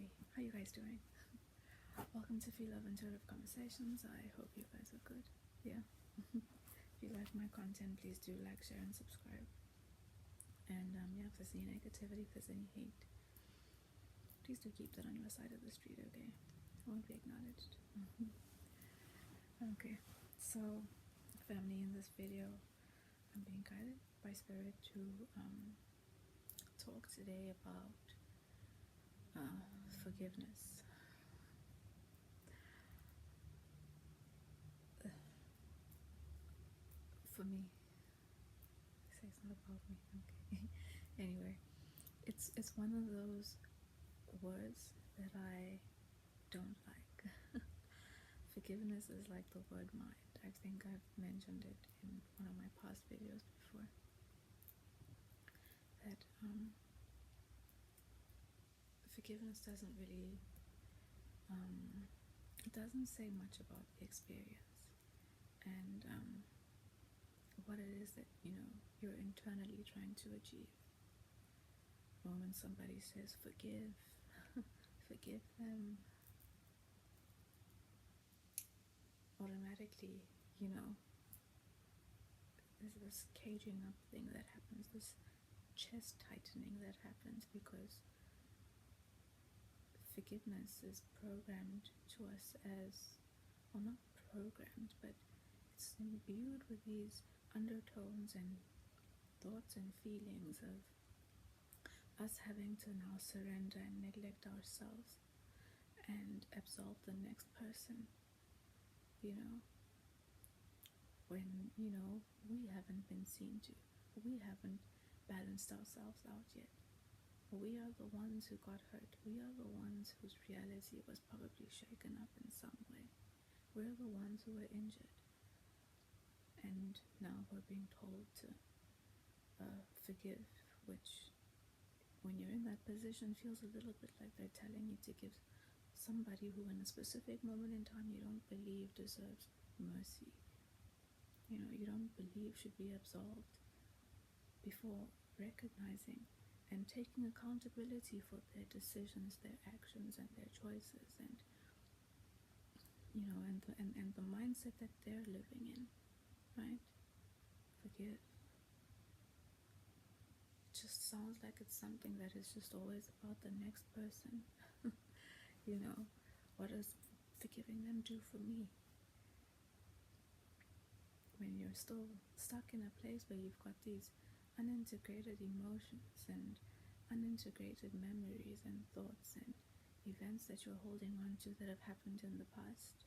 Hey, how you guys doing? Welcome to Phie.Love Intuitive Conversations. I hope you guys are good. Yeah. If you like my content, please do like, share, and subscribe. And yeah, if there's any negativity, if there's any hate, please do keep that on your side of the street, okay? It won't be acknowledged. Okay, so family, in this video, I'm being guided by Spirit to talk today about forgiveness. For me, I say it's not about me. Okay. Anyway, it's one of those words that I don't like. Forgiveness is like the word mind. I think I've mentioned it in one of my past videos before. That forgiveness doesn't really, it doesn't say much about the experience and what it is that you're internally trying to achieve. When somebody says forgive, forgive them, automatically, there's this caging up thing that happens, this chest tightening that happens, because forgiveness is programmed to us as, well, not programmed, but it's imbued with these undertones and thoughts and feelings of us having to now surrender and neglect ourselves and absolve the next person, when, we haven't been seen to, we haven't balanced ourselves out yet. We are the ones who got hurt. We are the ones whose reality was probably shaken up in some way. We're the ones who were injured. And now we're being told to forgive, which, when you're in that position, feels a little bit like they're telling you to give somebody who in a specific moment in time you don't believe deserves mercy, you don't believe should be absolved, before recognizing and taking accountability for their decisions, their actions, and their choices, and and the mindset that they're living in, right? Forgive. It just sounds like it's something that is just always about the next person. What does forgiving them do for me? When you're still stuck in a place where you've got these unintegrated emotions and unintegrated memories and thoughts and events that you're holding on to that have happened in the past.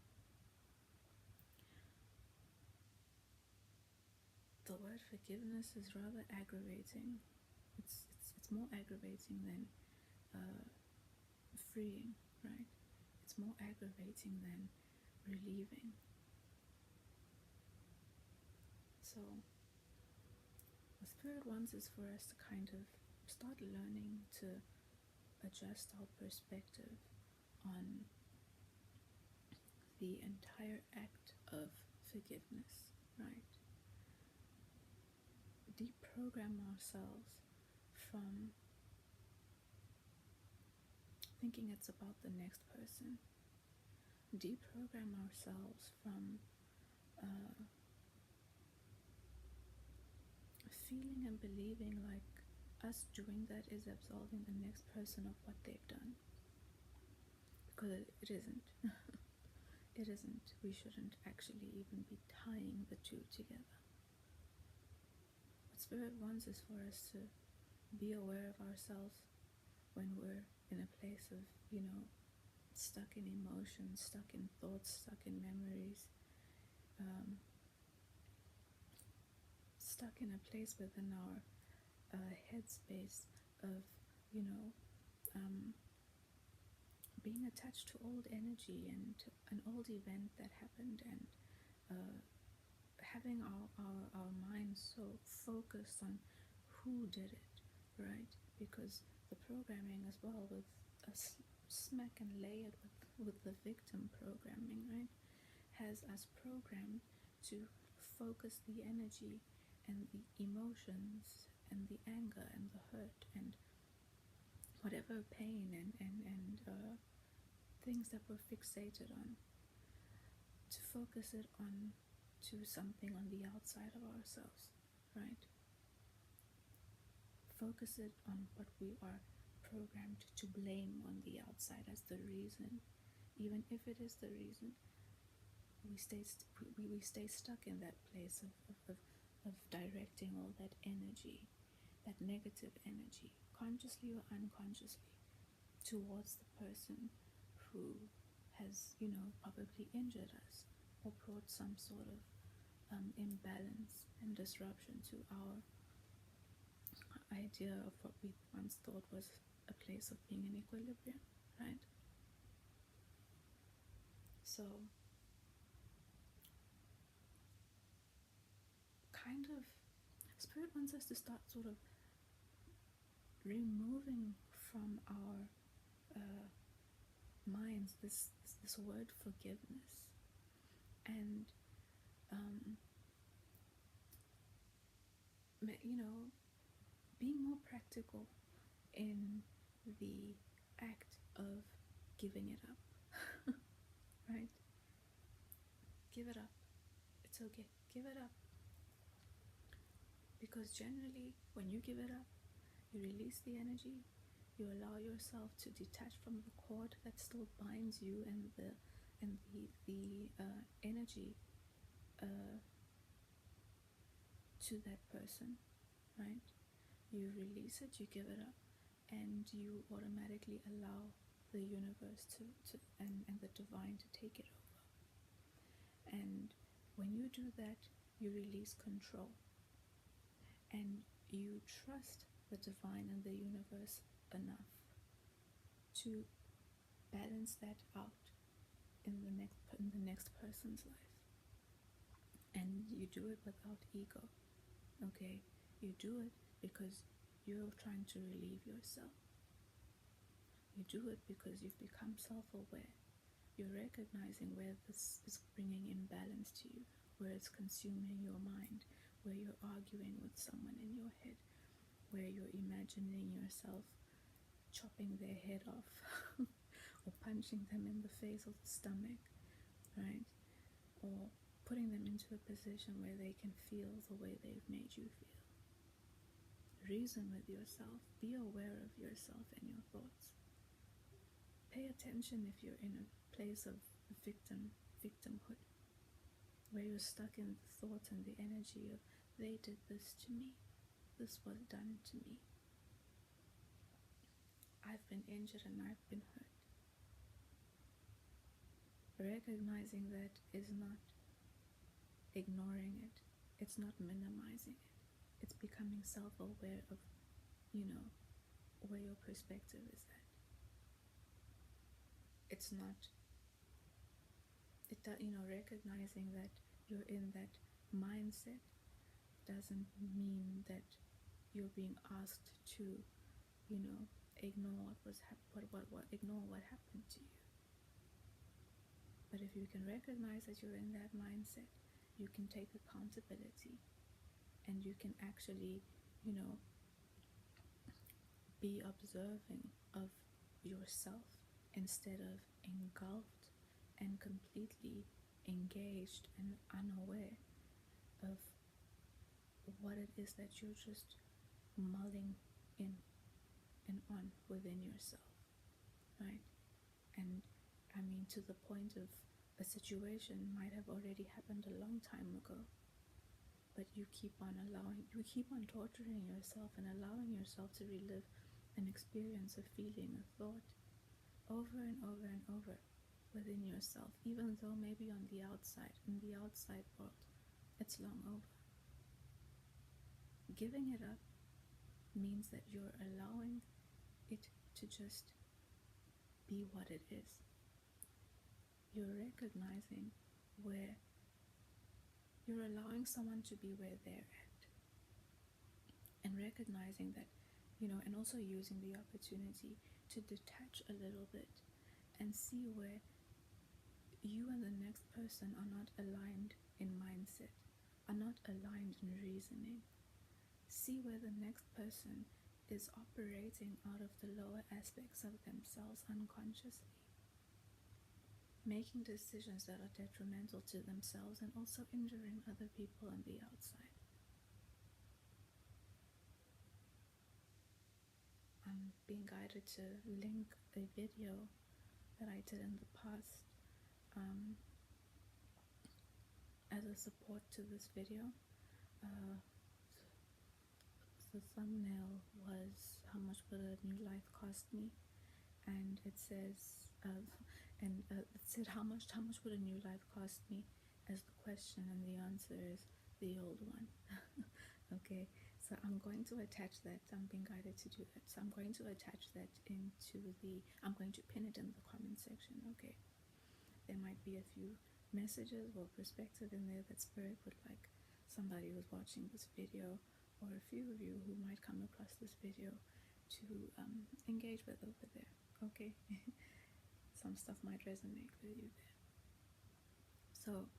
The word forgiveness is rather aggravating. It's more aggravating than freeing, right? It's more aggravating than relieving. So what Spirit wants is for us to kind of start learning to adjust our perspective on the entire act of forgiveness, right? Deprogram ourselves from thinking it's about the next person. Deprogram ourselves from feeling and believing like us doing that is absolving the next person of what they've done, because it isn't. It isn't. We shouldn't actually even be tying the two together. What Spirit wants is for us to be aware of ourselves when we're in a place of, stuck in emotions, stuck in thoughts, stuck in memories, stuck in a place within our headspace of, being attached to old energy and to an old event that happened, and having our minds so focused on who did it, right? Because the programming as well, with us smack and layered with the victim programming, right, has us programmed to focus the energy and the emotions and the anger and the hurt and whatever pain and things that we're fixated on, to focus it on to something on the outside of ourselves, right? Focus it on what we are programmed to blame on the outside as the reason. Even if it is the reason, we stay stuck in that place of directing all that energy, that negative energy, consciously or unconsciously, towards the person who has, probably injured us or brought some sort of imbalance and disruption to our idea of what we once thought was a place of being in equilibrium, right? So, kind of, Spirit wants us to start sort of removing from our minds this word forgiveness, and being more practical in the act of giving it up. Right? Give it up. It's okay. Give it up. Because generally, when you give it up, you release the energy, you allow yourself to detach from the cord that still binds you and the energy to that person, right? You release it, you give it up, and you automatically allow the universe and the divine to take it over. And when you do that, you release control, and you trust the divine and the universe enough to balance that out in the next person's life. And you do it without ego. Okay, you do it because you're trying to relieve yourself. You do it because you've become self-aware. You're recognizing where this is bringing imbalance to you, where it's consuming your mind, where you're arguing with someone in your head, where you're imagining yourself chopping their head off or punching them in the face or the stomach, right? Or putting them into a position where they can feel the way they've made you feel. Reason with yourself. Be aware of yourself and your thoughts. Pay attention if you're in a place of victimhood, where you're stuck in the thoughts and the energy of, they did this to me, this was done to me, I've been injured and I've been hurt. Recognizing that is not ignoring it, it's not minimizing it, it's becoming self-aware of, where your perspective is at. It's not, recognizing that you're in that mindset doesn't mean that you're being asked to, ignore ignore what happened to you. But if you can recognize that you're in that mindset, you can take accountability, and you can actually, be observing of yourself instead of engulfed and completely engaged and unaware of what it is that you're just mulling in and on within yourself, right? And I mean, to the point of a situation might have already happened a long time ago, but you keep on torturing yourself and allowing yourself to relive an experience, a feeling, a thought over and over and over within yourself, even though maybe in the outside world, it's long over. Giving it up means that you're allowing it to just be what it is. You're recognizing where you're allowing someone to be where they're at, and recognizing that, and also using the opportunity to detach a little bit and see where you and the next person are not aligned in mindset, are not aligned in reasoning. See where the next person is operating out of the lower aspects of themselves unconsciously, making decisions that are detrimental to themselves and also injuring other people on the outside. I'm being guided to link a video that I did in the past as a support to this video. The thumbnail was "How much would a new life cost me?" and it says, it said, "How much would a new life cost me?" as the question, and the answer is the old one. Okay, so I'm going to attach that. I'm being guided to do that. So I'm going to attach that I'm going to pin it in the comment section. Okay, there might be a few messages or perspective in there that Spirit would like somebody who's watching this video, or a few of you who might come across this video, to engage with over there. Okay, some stuff might resonate with you there. So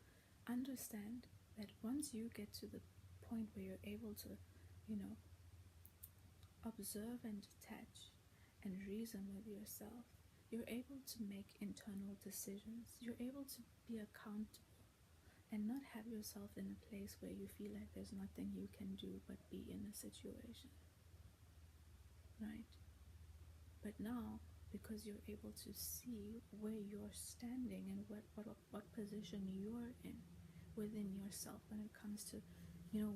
understand that once you get to the point where you're able to, observe and detach and reason with yourself, you're able to make internal decisions. You're able to be accountable and not have yourself in a place where you feel like there's nothing you can do but be in a situation, right? But now, because you're able to see where you're standing and what position you're in within yourself when it comes to,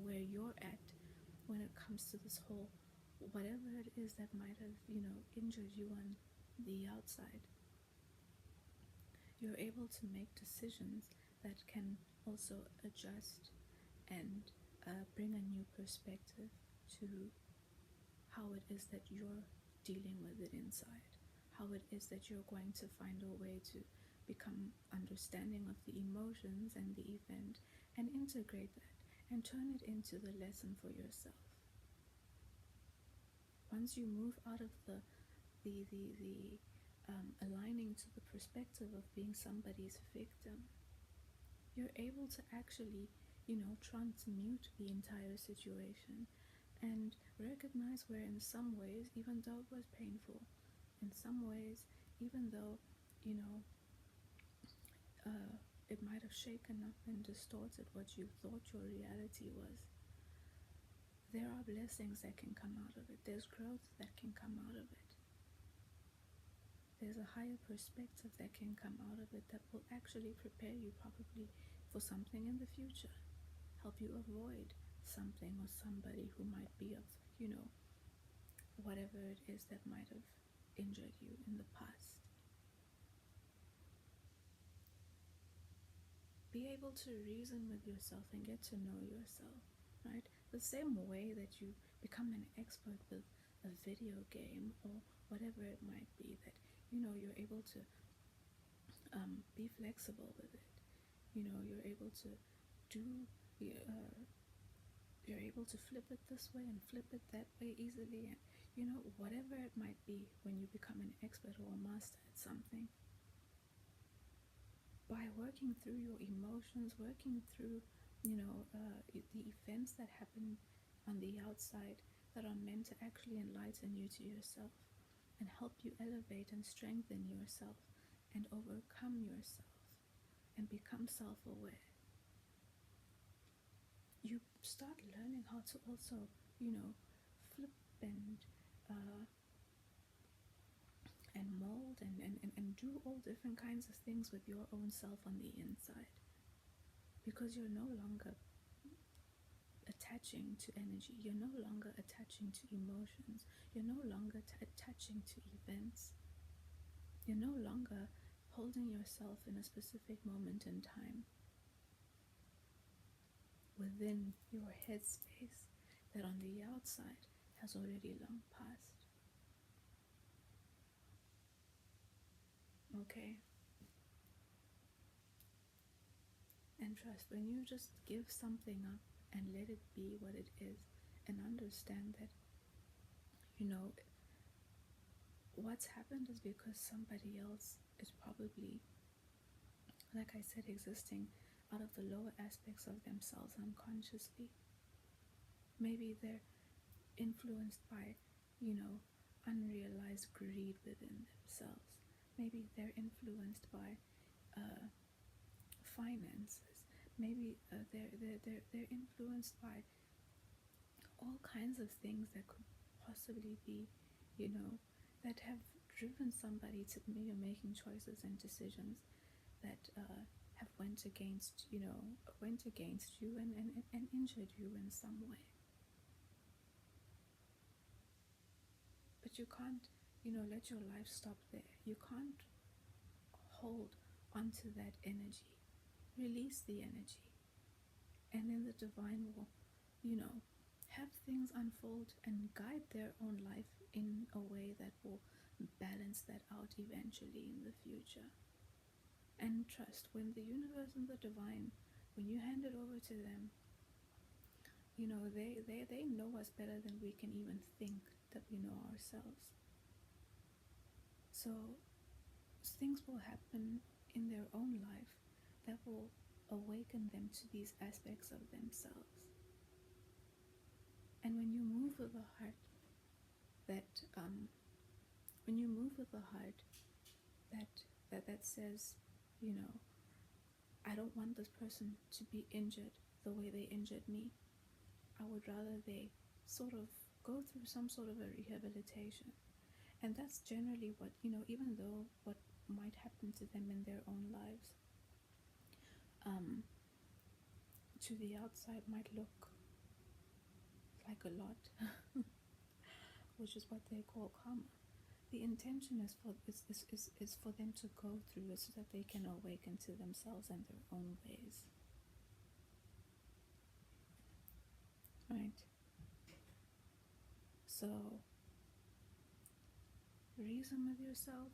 where you're at, when it comes to this whole, whatever it is that might have, injured you on the outside, you're able to make decisions that can also adjust and bring a new perspective to how it is that you're dealing with it inside, how it is that you're going to find a way to become understanding of the emotions and the event and integrate that and turn it into the lesson for yourself. Once you move out of the aligning to the perspective of being somebody's victim, you're able to actually, transmute the entire situation and recognize where in some ways, even though it was painful, in some ways, even though, it might have shaken up and distorted what you thought your reality was, there are blessings that can come out of it. There's growth that can come out of it. There's a higher perspective that can come out of it that will actually prepare you probably for something in the future, help you avoid something or somebody who might be of, whatever it is that might have injured you in the past. Be able to reason with yourself and get to know yourself, right? The same way that you become an expert with a video game or whatever it might be, that, you're able to be flexible with it. You're able to do, you're able to flip it this way and flip it that way easily, and, whatever it might be when you become an expert or a master at something. By working through your emotions, working through, the events that happen on the outside that are meant to actually enlighten you to yourself and help you elevate and strengthen yourself and overcome yourself and become self-aware, you start learning how to also, flip and mold and do all different kinds of things with your own self on the inside, because you're no longer attaching to energy, you're no longer attaching to emotions, you're no longer attaching to events, you're no longer holding yourself in a specific moment in time within your headspace that on the outside has already long passed. Okay? And trust, when you just give something up and let it be what it is and understand that, what's happened is because somebody else is probably, like I said, existing out of the lower aspects of themselves unconsciously. Maybe they're influenced by, unrealized greed within themselves. Maybe they're influenced by finances. Maybe they're influenced by all kinds of things that could possibly be, that have driven somebody to making choices and decisions that have went against you and injured you in some way. But you can't, let your life stop there. You can't hold onto that energy. Release the energy. And then the divine will, have things unfold and guide their own life in a way that will balance that out eventually in the future. And trust, when the universe and the divine, when you hand it over to them, they know us better than we can even think that we know ourselves. So things will happen in their own life that will awaken them to these aspects of themselves. And when you move with a heart that that says, I don't want this person to be injured the way they injured me. I would rather they sort of go through some sort of a rehabilitation. And that's generally what, even though what might happen to them in their own lives, to the outside might look like a lot, which is what they call karma. The intention is for them to go through it so that they can awaken to themselves and their own ways. Right? So, reason with yourself,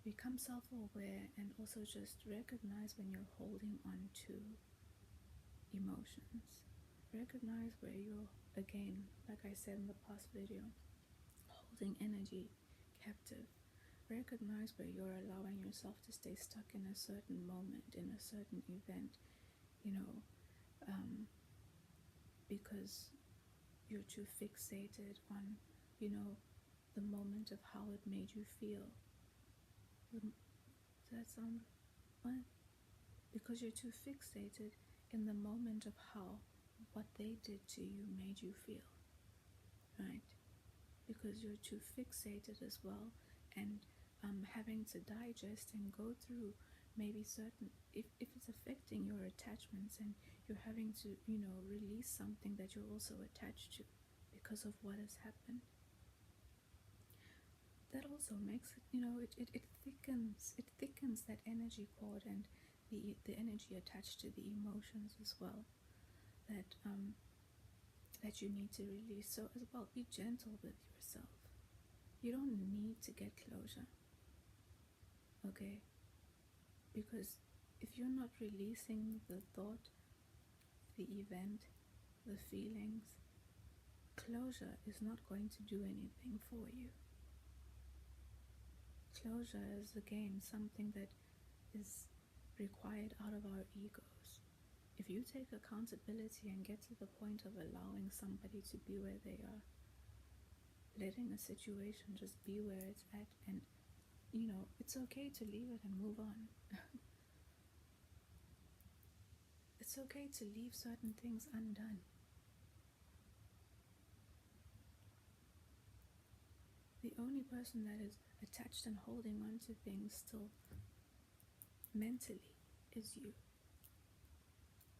become self-aware, and also just recognize when you're holding on to emotions. Recognize where you're, again, like I said in the past video, holding energy captive. Recognize where you're allowing yourself to stay stuck in a certain moment, in a certain event, because you're too fixated on, the moment of how it made you feel. Does that sound what? Because you're too fixated in the moment of how what they did to you made you feel, right? Because you're too fixated as well, and having to digest and go through maybe certain, if it's affecting your attachments and you're having to, release something that you're also attached to because of what has happened. That also makes it, it thickens that energy cord and the energy attached to the emotions as well that you need to release. So as well, be gentle with yourself. You don't need to get closure, okay? Because if you're not releasing the thought, the event, the feelings, closure is not going to do anything for you. Closure is, again, something that is required out of our egos. If you take accountability and get to the point of allowing somebody to be where they are, letting a situation just be where it's at, and it's okay to leave it and move on. It's okay to leave certain things undone. The only person that is attached and holding on to things still mentally is you.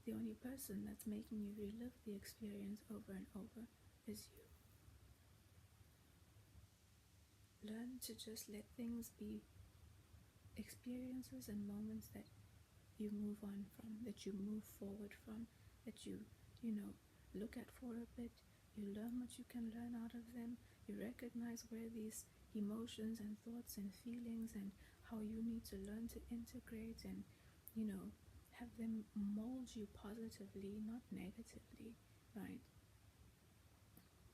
The only person that's making you relive the experience over and over is you. Learn to just let things be experiences and moments that you move on from, that you move forward from, that you look at for a bit. You learn what you can learn out of them. You recognize where these emotions and thoughts and feelings and how you need to learn to integrate and have them mold you positively, not negatively, right?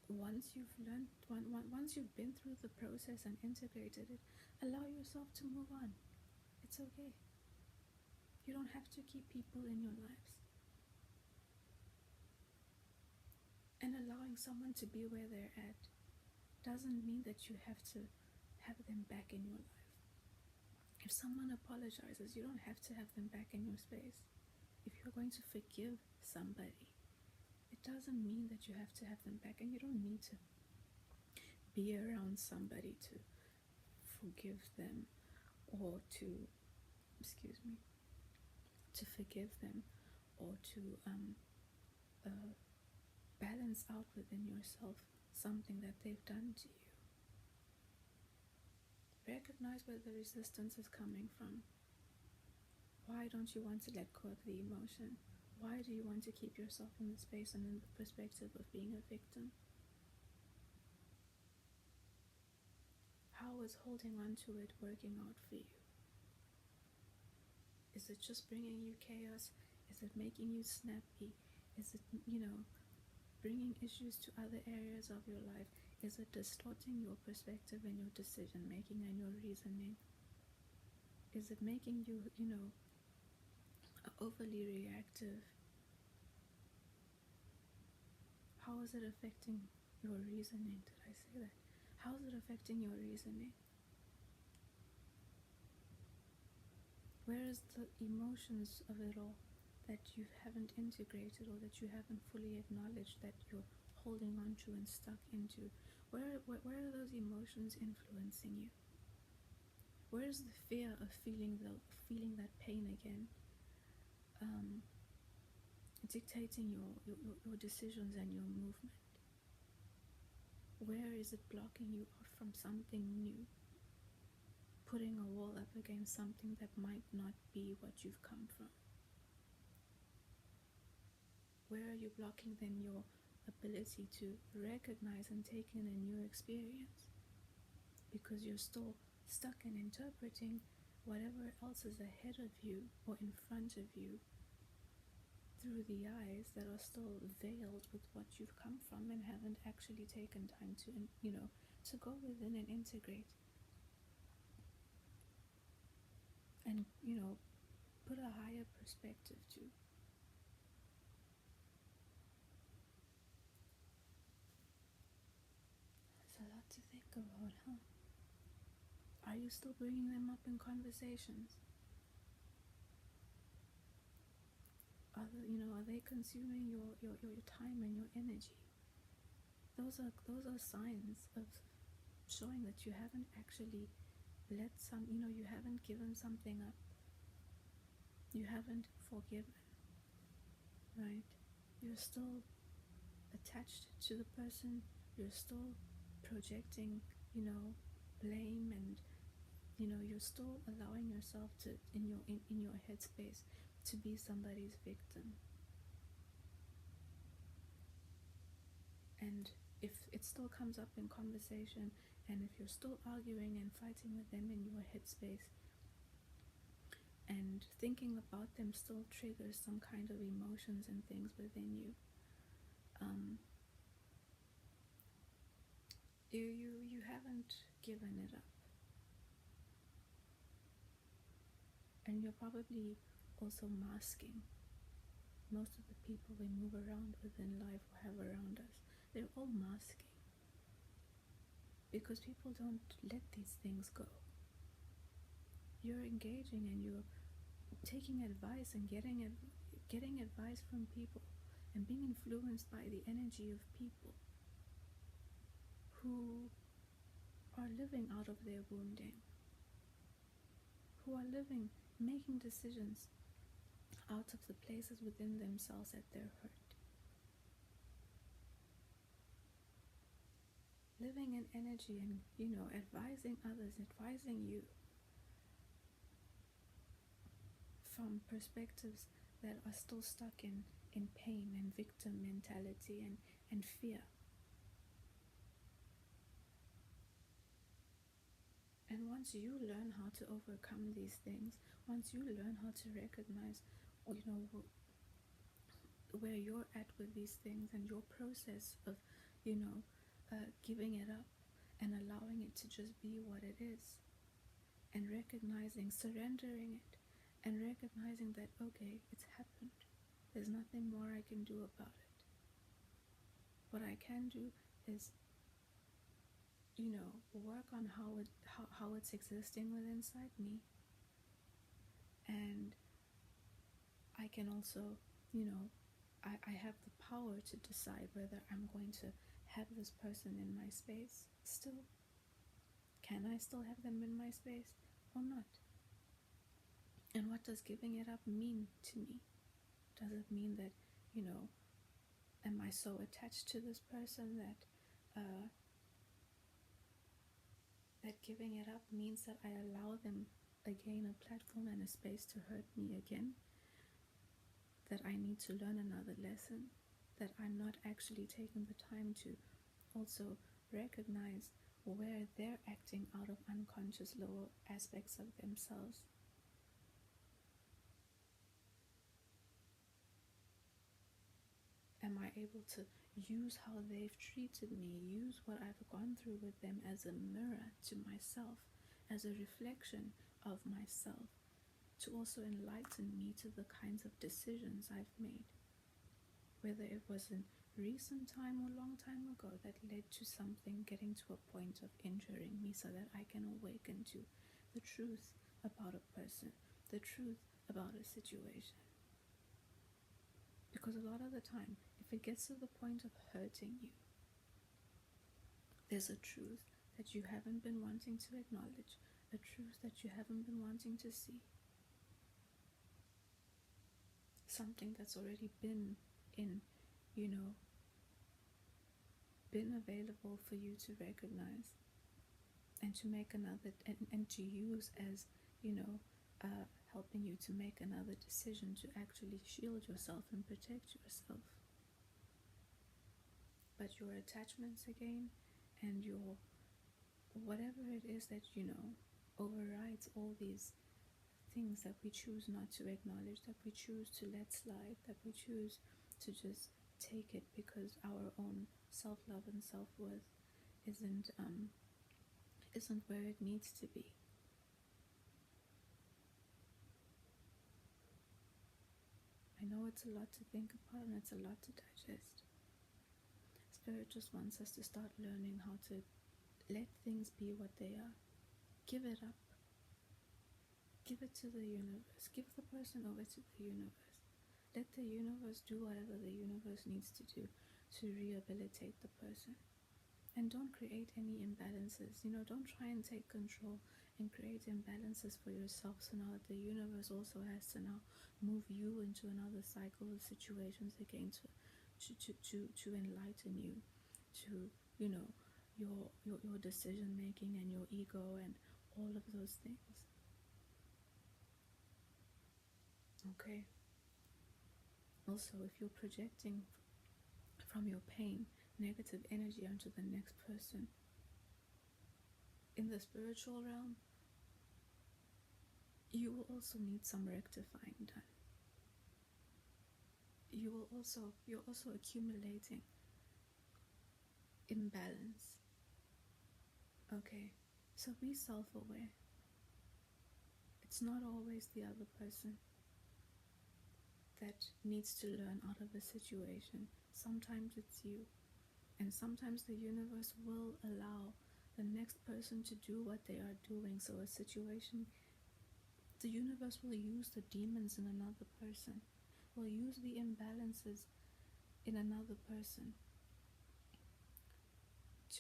Once you've learned, once you've been through the process and integrated it, allow yourself to move on. It's okay. You don't have to keep people in your lives. And allowing someone to be where they're at doesn't mean that you have to have them back in your life. If someone apologizes, you don't have to have them back in your space. If you're going to forgive somebody, it doesn't mean that you have to have them back, and you don't need to be around somebody to forgive them or to, excuse me, to forgive them or to balance out within yourself something that they've done to you. Recognize where the resistance is coming from. Why don't you want to let go of the emotion? Why do you want to keep yourself in the space and in the perspective of being a victim? How is holding on to it working out for you? Is it just bringing you chaos? Is it making you snappy? Is it, bringing issues to other areas of your life? Is it distorting your perspective and your decision making and your reasoning? Is it making you, overly reactive? How is it affecting your reasoning? Did I say that? How is it affecting your reasoning? Where is the emotions of it all that you haven't integrated or that you haven't fully acknowledged that you're holding on to and stuck into? Where are those emotions influencing you? Where is the fear of feeling that pain again, dictating your decisions and your movement? Where is it blocking you off from something new? Putting a wall up against something that might not be what you've come from? Where are you blocking then your ability to recognize and take in a new experience? Because you're still stuck in interpreting whatever else is ahead of you or in front of you through the eyes that are still veiled with what you've come from and haven't actually taken time to, to go within and integrate and, put a higher perspective to. It's a lot to think about, huh? Are you still bringing them up in conversations? Are they consuming your time and your energy? Those are signs of showing that you haven't actually you haven't given something up. You haven't forgiven, right? You're still attached to the person. You're still projecting, blame, and you're still allowing yourself to in your headspace to be somebody's victim. And if it still comes up in conversation, and if you're still arguing and fighting with them in your headspace, and thinking about them still triggers some kind of emotions and things within you, you haven't given it up. And you're probably also masking. Most of the people we move around within life or have around us, they're all masking. Because people don't let these things go. You're engaging and you're taking advice and getting advice from people and being influenced by the energy of people who are living out of their wounding, who are making decisions out of the places within themselves that they're hurt. Living in energy and, advising others, advising you from perspectives that are still stuck in pain and victim mentality and fear. And once you learn how to overcome these things, once you learn how to recognize, where you're at with these things and your process of, giving it up and allowing it to just be what it is, and recognizing, surrendering it, and recognizing that, okay, it's happened. There's nothing more I can do about it. What I can do is work on how it's existing within inside me. And I can also, I have the power to decide whether I'm going to have this person in my space still. Can I still have them in my space or not? And what does giving it up mean to me? Does it mean that, am I so attached to this person that giving it up means that I allow them again a platform and a space to hurt me again? That I need to learn another lesson? That I'm not actually taking the time to also recognize where they're acting out of unconscious lower aspects of themselves? Am I able to use how they've treated me, use what I've gone through with them as a mirror to myself, as a reflection of myself, to also enlighten me to the kinds of decisions I've made? Whether it was in recent time or long time ago that led to something getting to a point of injuring me, so that I can awaken to the truth about a person, the truth about a situation. Because a lot of the time, if it gets to the point of hurting you, there's a truth that you haven't been wanting to acknowledge, a truth that you haven't been wanting to see, something that's already been in, been available for you to recognize and to make another, and to use as, helping you to make another decision to actually shield yourself and protect yourself. But your attachments again, and your whatever it is that overrides all these things that we choose not to acknowledge, that we choose to let slide, that we choose to just take it because our own self-love and self-worth isn't where it needs to be. I know it's a lot to think about and it's a lot to digest. Spirit just wants us to start learning how to let things be what they are. Give it up. Give it to the universe. Give the person over to the universe. Let the universe do whatever the universe needs to do to rehabilitate the person. And don't create any imbalances. Don't try and take control and create imbalances for yourself, so now the universe also has to now move you into another cycle of situations again to enlighten you to your decision making and your ego and all of those things. Okay. Also, if you're projecting from your pain negative energy onto the next person, in the spiritual realm, you will also need some rectifying done. You're also accumulating imbalance. Okay, so be self-aware. It's not always the other person that needs to learn out of a situation. Sometimes it's you. And sometimes the universe will allow the next person to do what they are doing. So a situation, the universe will use the demons in another person, will use the imbalances in another person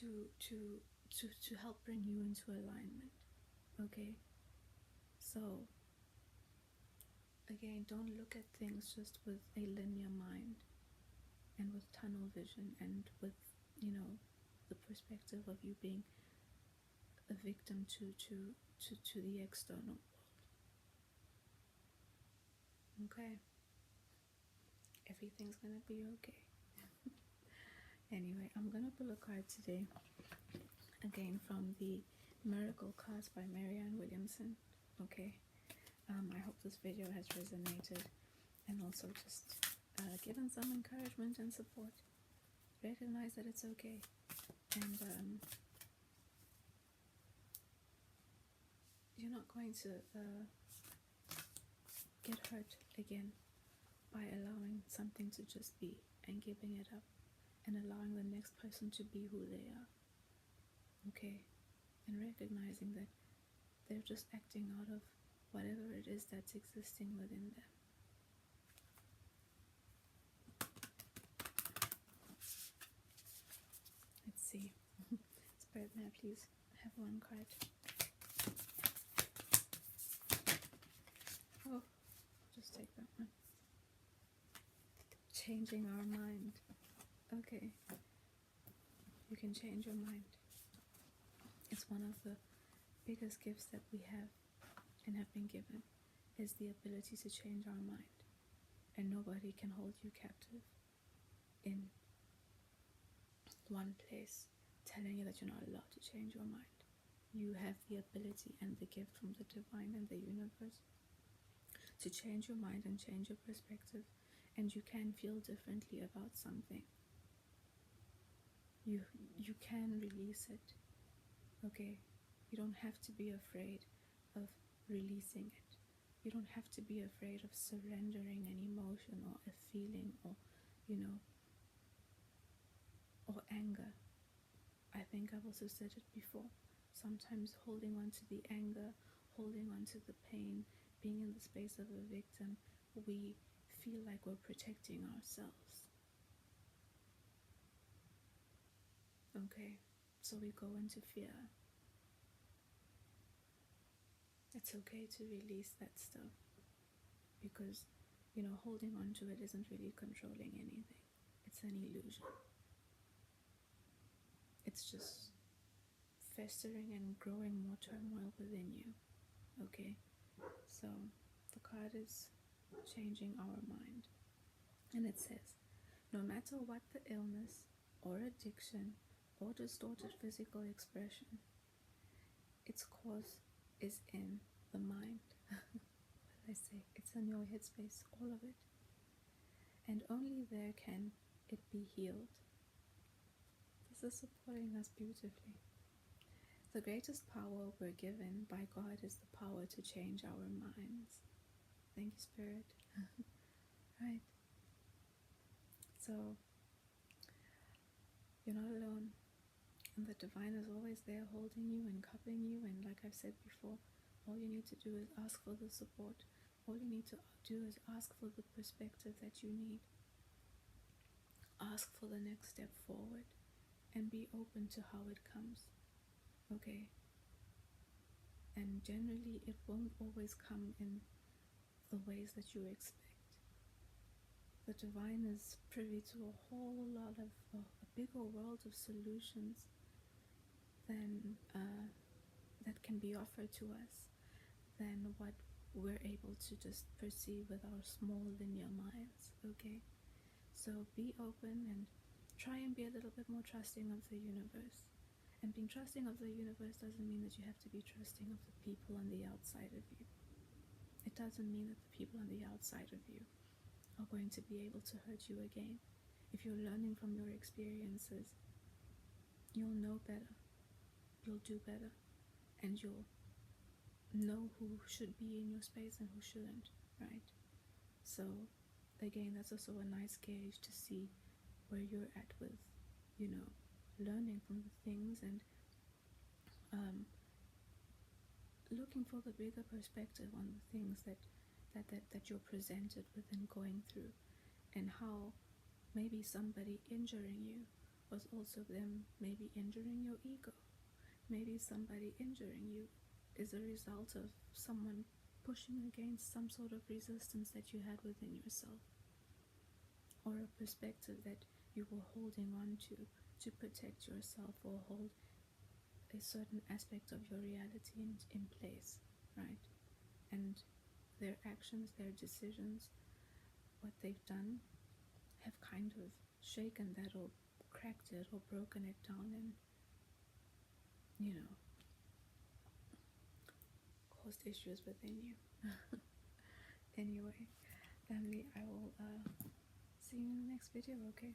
to help bring you into alignment. Okay? So again, don't look at things just with a linear mind and with tunnel vision and with, the perspective of you being a victim to the external world. Okay? Everything's gonna be okay. Anyway, I'm gonna pull a card today, again from the Miracle cards by Marianne Williamson. Okay? I hope this video has resonated and also just given some encouragement and support. Recognize that it's okay, and you're not going to get hurt again by allowing something to just be and giving it up and allowing the next person to be who they are. okay? And recognizing that they're just acting out of whatever it is that's existing within them. Let's see. Spirit, may I please have one card? Oh, just take that one. Changing our mind. Okay. You can change your mind. It's one of the biggest gifts that we have and have been given, is the ability to change our mind. And nobody can hold you captive in one place, telling you that you're not allowed to change your mind. You have the ability and the gift from the divine and the universe to change your mind and change your perspective, and you can feel differently about something. You can release it, okay? You don't have to be afraid of releasing it. You don't have to be afraid of surrendering an emotion or a feeling, or, or anger. I think I've also said it before. Sometimes holding on to the anger, holding on to the pain, being in the space of a victim, we feel like we're protecting ourselves. Okay, so we go into fear. It's okay to release that stuff, because, holding on to it isn't really controlling anything. It's an illusion. It's just festering and growing more turmoil within you. Okay, so the card is changing our mind, and it says, no matter what the illness or addiction or distorted physical expression, its cause is in the mind. What did I say? It's in your headspace, all of it. And only there can it be healed. This is supporting us beautifully. The greatest power we're given by God is the power to change our minds. Thank you, Spirit. Right. So, you're not alone. And the divine is always there holding you and cupping you. And like I've said before, all you need to do is ask for the support. All you need to do is ask for the perspective that you need. Ask for the next step forward and be open to how it comes. Okay? And generally, it won't always come in the ways that you expect. The divine is privy to a whole lot of, a bigger world of solutions than that can be offered to us than what we're able to just perceive with our small linear minds. Okay, so be open and try and be a little bit more trusting of the universe. And being trusting of the universe doesn't mean that you have to be trusting of the people on the outside of you. It doesn't mean that the people on the outside of you are going to be able to hurt you again. If you're learning from your experiences, you'll know better, you'll do better, and you'll know who should be in your space and who shouldn't, right? So again, that's also a nice gauge to see where you're at with, learning from the things and looking for the bigger perspective on the things that you're presented with and going through, and how maybe somebody injuring you was also them maybe injuring your ego. Maybe somebody injuring you is a result of someone pushing against some sort of resistance that you had within yourself, or a perspective that you were holding on to protect yourself or hold a certain aspect of your reality in place, right? And their actions, their decisions, what they've done have kind of shaken that or cracked it or broken it down and, caused issues within you. Anyway, family, I will see you in the next video, okay?